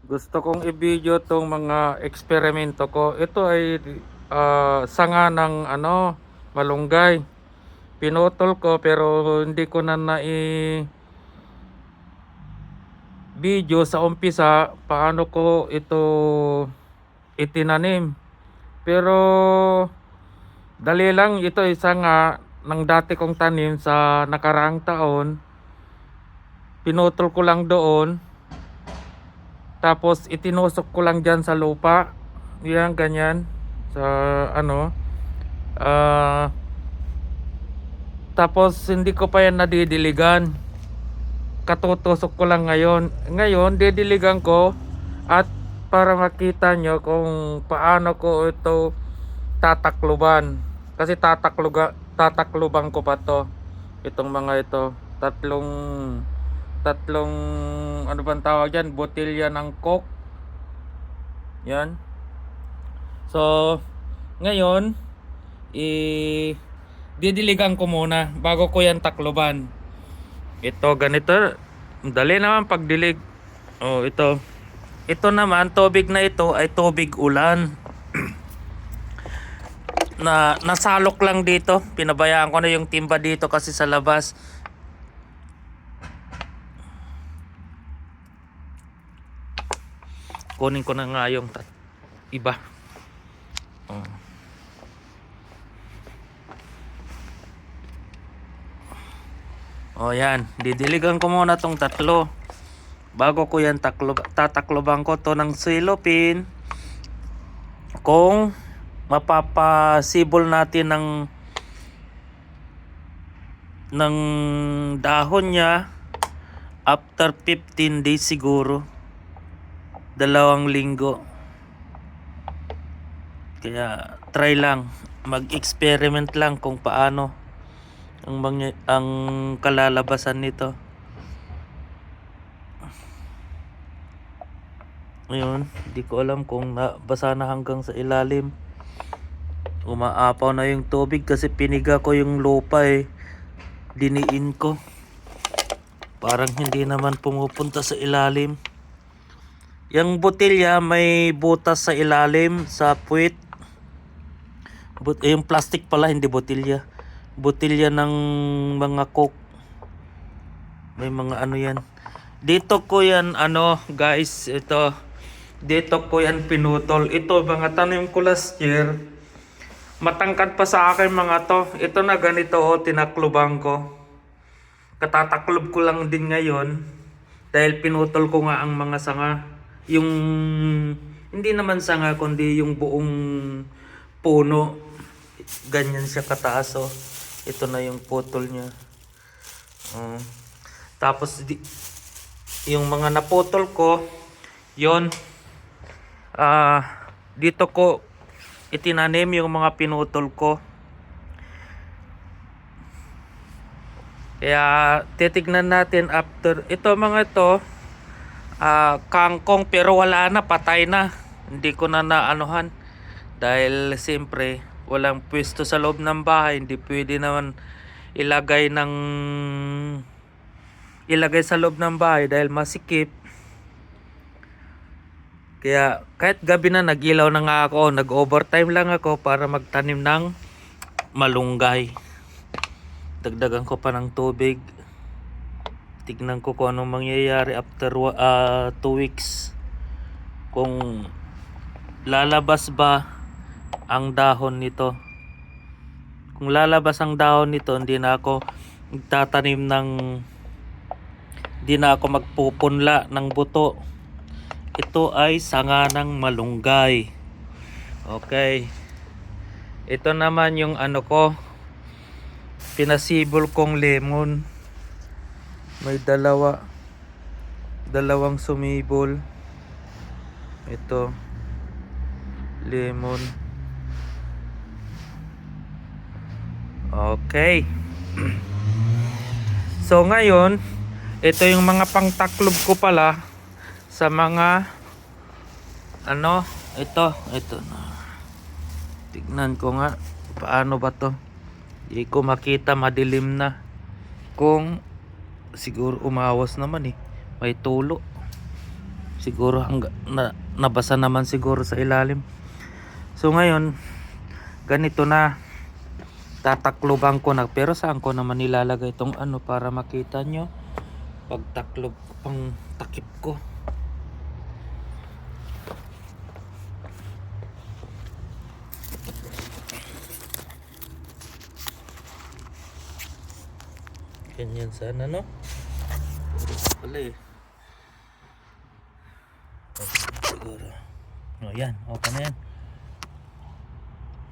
Gusto kong i-video tong mga eksperimento ko. Ito ay sanga ng malunggay. Pinutol ko pero hindi ko na video sa umpisa paano ko ito itinanim. Pero dali lang, ito ay sanga ng dati kong tanim sa nakaraang taon. Pinutol ko lang doon. Tapos itinusok ko lang dyan sa lupa. Yan, ganyan. Sa ah tapos hindi ko pa yan nadidiligan. Katutusok ko lang ngayon. Ngayon, didiligan ko at para makita nyo kung paano ko ito tatakluban. Kasi tatakluban ko pa to. Itong mga ito. Tatlong ano bang tawag dyan? Botelya ng Coke. Yan. So, ngayon, didiligan ko muna bago ko yan takloban. Ito ganito, dali naman pagdilig. Oh, ito. Ito naman, tubig na ito ay tubig ulan. Nasalok lang dito. Pinabayaan ko na yung timba dito kasi sa labas. Kunin ko na nga yung iba. Oh yan, didiligan ko muna tong tatlo. Bago ko yan tatakloban ko to ng silopin. Kung mapapasibol natin ng dahon niya after 15 days siguro. 2 linggo. Kaya try lang, mag-experiment lang kung paano ang kalalabasan nito. Ayun, hindi ko alam kung nabasa na hanggang sa ilalim. Umaapaw na yung tubig kasi piniga ko yung lupa diniin ko. Parang hindi naman pumupunta sa ilalim. Yung botelya may butas sa ilalim sa puwit. Yung plastic pala, hindi botelya. Botelya ng mga Coke. May mga ano yan. Dito ko yan guys, ito. Dito ko yan pinutol. Ito mga tanim ko last year. Matangkad pa sa akin mga to. Ito na ganito tinakluban ko. Katataklob ko lang din ngayon. Dahil pinutol ko nga ang mga sanga. Yung hindi naman sanga kundi yung buong puno. Ganyan siya kataas Ito na yung putol niya. Tapos yung mga naputol ko, yon dito ko itinanim yung mga pinutol ko. Kaya titignan natin after. Ito mga ito, kangkong pero wala na, patay na. Hindi ko na naanuhan. Dahil siyempre, walang pwesto sa loob ng bahay. Hindi pwede naman ilagay sa loob ng bahay dahil masikip. Kaya kahit gabi na nag-ilaw na nga ako, nag-overtime lang ako para magtanim ng malunggay. Dagdagan ko pa ng tubig. Tignan ko kung anong mangyayari after 2 weeks. Kung lalabas ba ang dahon nito. Kung lalabas ang dahon nito, hindi na ako magpupunla ng buto. Ito ay sanga ng malunggay. Okay. Ito naman yung pinasibol kong lemon. May dalawang sumibol. Ito lemon. Okay. So ngayon, ito yung mga pangtaklob ko pala sa mga ito na. Tignan ko nga paano ba to. Hindi ko makita, madilim na. Kung siguro umawas naman may tulo. Siguro nabasa naman siguro sa ilalim. So ngayon, ganito na. Tatakloban ko na. Pero saan ko naman nilalagay itong ano para makita nyo? Pagtaklob pang takip ko. Ganyan sana, no? Wala eh. Siguro. O yan, okay na yan.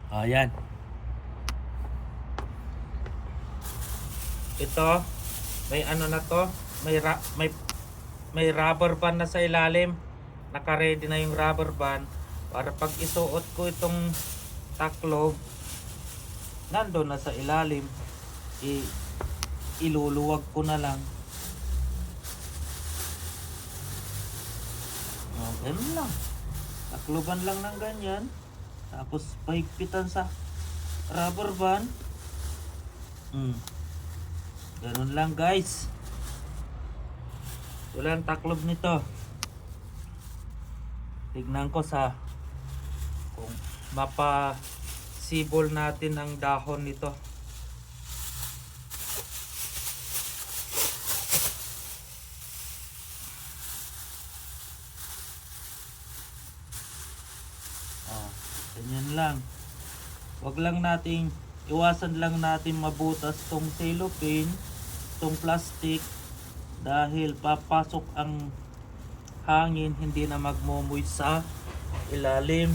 Ayan. Ito, may ano na to, may rubber band na sa ilalim. Naka-ready na yung rubber band para pag isuot ko itong taklob, nandoon na sa ilalim. Iluluwag ko na lang. Ganun lang. Takloban lang ng ganyan. Tapos pahigpitan sa rubber band. Ganun lang guys. Wala ang taklob nito. Tignan ko sa kung mapasibol natin ang dahon nito. Ganyan lang. Wag lang nating iwasan lang natin mabutas tong cellophane, tong plastic, dahil papasok ang hangin, hindi na magmomoy sa ilalim.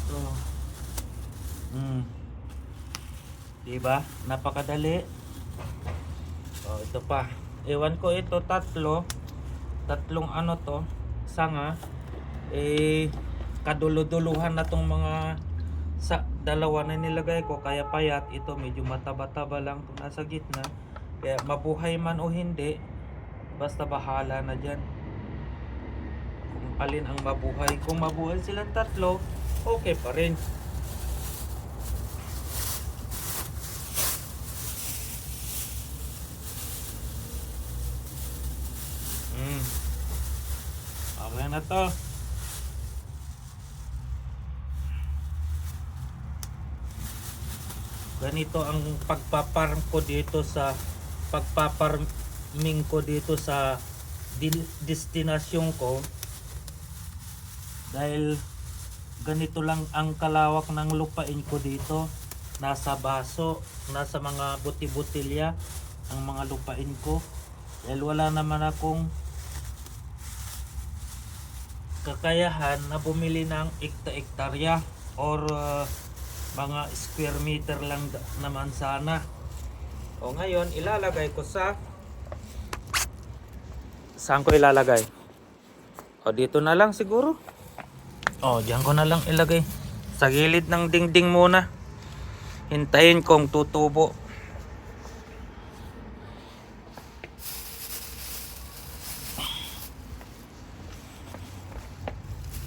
So, diba? Napakadali. Ito pa. Ewan ko ito, tatlong ano to, sanga. Kaduluduluhan na tong mga sa dalawa na nilagay ko, kaya payat ito, medyo mataba-taba lang itong nasa gitna. Kaya mabuhay man o hindi, basta bahala na dyan kung alin ang mabuhay. Kung mabuhay silang tatlo, okay pa rin. Okay na to. Ganito ang pagpaparm ko dito sa pagpaparming ko dito sa destinasyon ko, dahil ganito lang ang kalawak ng lupain ko dito. Nasa baso, nasa mga buti-butilya ang mga lupain ko, dahil wala naman akong kakayahan na bumili ng ekta-ektarya or mga square meter lang naman sana. O ngayon, ilalagay ko saan ko ilalagay? O dito na lang siguro. O diyan ko na lang ilagay. Sa gilid ng dingding muna. Hintayin kong tutubo.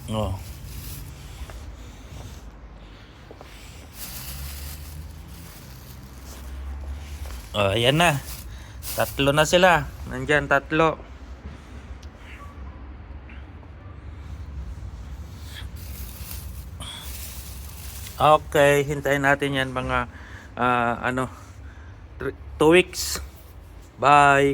O. Ayan na. Tatlo na sila. Nandyan, tatlo. Okay, hintayin natin yan mga 2 weeks. Bye.